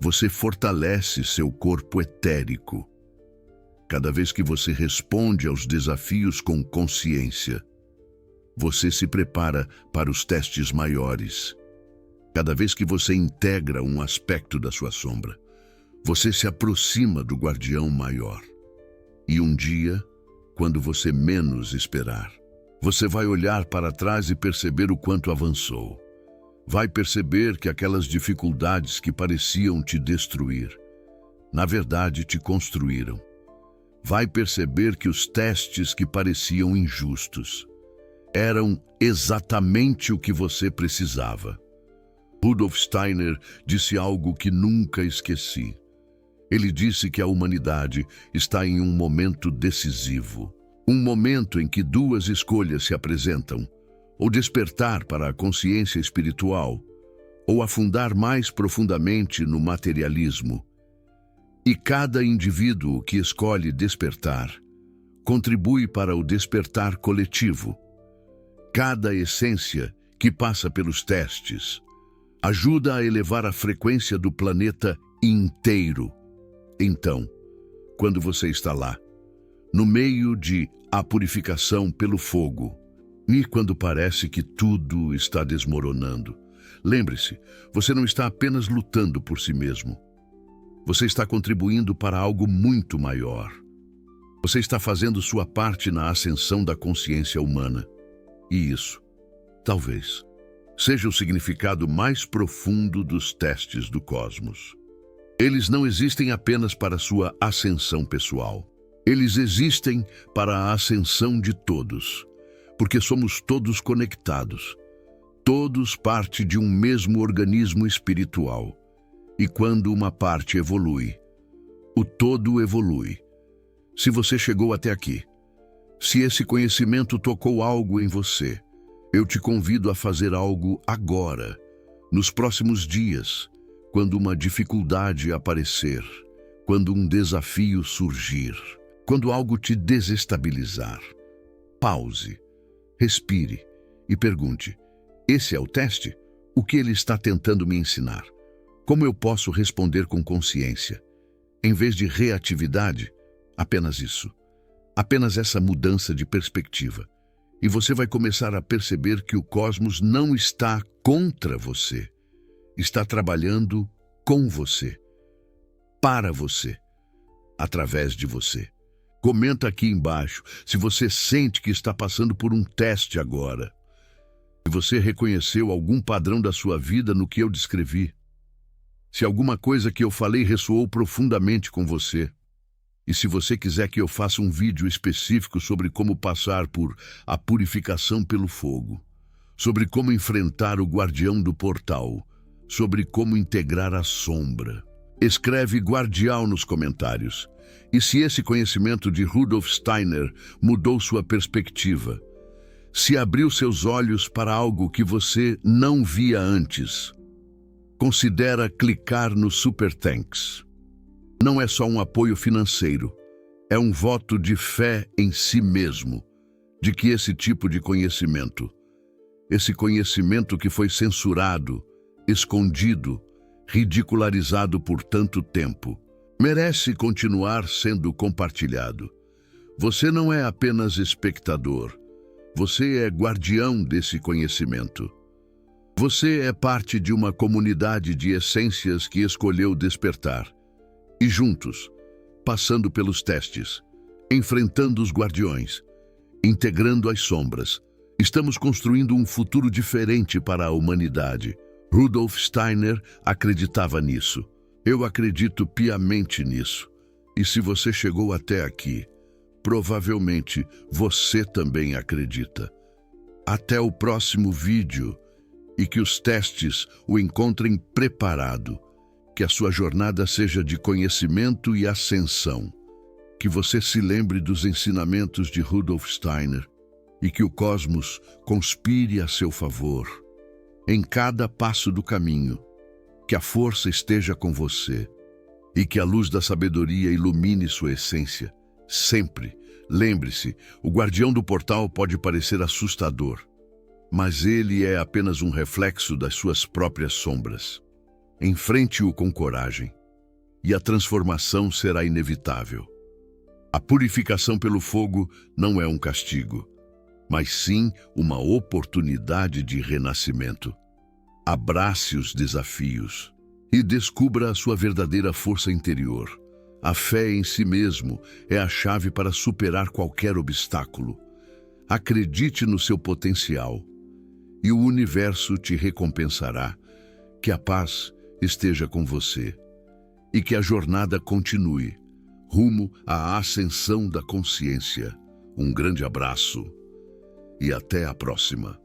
você fortalece seu corpo etérico. Cada vez que você responde aos desafios com consciência, você se prepara para os testes maiores. Cada vez que você integra um aspecto da sua sombra, você se aproxima do guardião maior. E um dia, quando você menos esperar, você vai olhar para trás e perceber o quanto avançou. Vai perceber que aquelas dificuldades que pareciam te destruir, na verdade te construíram. Vai perceber que os testes que pareciam injustos eram exatamente o que você precisava. Rudolf Steiner disse algo que nunca esqueci. Ele disse que a humanidade está em um momento decisivo. Um momento em que duas escolhas se apresentam: ou despertar para a consciência espiritual, ou afundar mais profundamente no materialismo. E cada indivíduo que escolhe despertar contribui para o despertar coletivo. Cada essência que passa pelos testes ajuda a elevar a frequência do planeta inteiro. Então, quando você está lá, no meio de a purificação pelo fogo, e quando parece que tudo está desmoronando, lembre-se, você não está apenas lutando por si mesmo. Você está contribuindo para algo muito maior. Você está fazendo sua parte na ascensão da consciência humana. E isso, talvez, seja o significado mais profundo dos testes do cosmos. Eles não existem apenas para sua ascensão pessoal. Eles existem para a ascensão de todos, porque somos todos conectados, todos parte de um mesmo organismo espiritual. E quando uma parte evolui, o todo evolui. Se você chegou até aqui, se esse conhecimento tocou algo em você, eu te convido a fazer algo agora, nos próximos dias, quando uma dificuldade aparecer, quando um desafio surgir, quando algo te desestabilizar, pause, respire e pergunte: esse é o teste? O que ele está tentando me ensinar? Como eu posso responder com consciência? Em vez de reatividade, apenas isso. Apenas essa mudança de perspectiva. E você vai começar a perceber que o cosmos não está contra você. Está trabalhando com você, para você, através de você. Comenta aqui embaixo se você sente que está passando por um teste agora. Se você reconheceu algum padrão da sua vida no que eu descrevi. Se alguma coisa que eu falei ressoou profundamente com você. E se você quiser que eu faça um vídeo específico sobre como passar por a purificação pelo fogo, sobre como enfrentar o guardião do portal, sobre como integrar a sombra, escreve guardião nos comentários. E se esse conhecimento de Rudolf Steiner mudou sua perspectiva, se abriu seus olhos para algo que você não via antes, considera clicar no Super Thanks. Não é só um apoio financeiro, é um voto de fé em si mesmo, de que esse tipo de conhecimento, esse conhecimento que foi censurado, escondido, ridicularizado por tanto tempo, merece continuar sendo compartilhado. Você não é apenas espectador, você é guardião desse conhecimento. Você é parte de uma comunidade de essências que escolheu despertar. E juntos, passando pelos testes, enfrentando os guardiões, integrando as sombras, estamos construindo um futuro diferente para a humanidade. Rudolf Steiner acreditava nisso. Eu acredito piamente nisso. E se você chegou até aqui, provavelmente você também acredita. Até o próximo vídeo e que os testes o encontrem preparado. Que a sua jornada seja de conhecimento e ascensão. Que você se lembre dos ensinamentos de Rudolf Steiner e que o cosmos conspire a seu favor. Em cada passo do caminho, que a força esteja com você e que a luz da sabedoria ilumine sua essência. Sempre, lembre-se, o guardião do portal pode parecer assustador, mas ele é apenas um reflexo das suas próprias sombras. Enfrente-o com coragem, e a transformação será inevitável. A purificação pelo fogo não é um castigo, mas sim uma oportunidade de renascimento. Abrace os desafios e descubra a sua verdadeira força interior. A fé em si mesmo é a chave para superar qualquer obstáculo. Acredite no seu potencial, e o universo te recompensará. Que a paz esteja com você e que a jornada continue rumo à ascensão da consciência. Um grande abraço e até a próxima.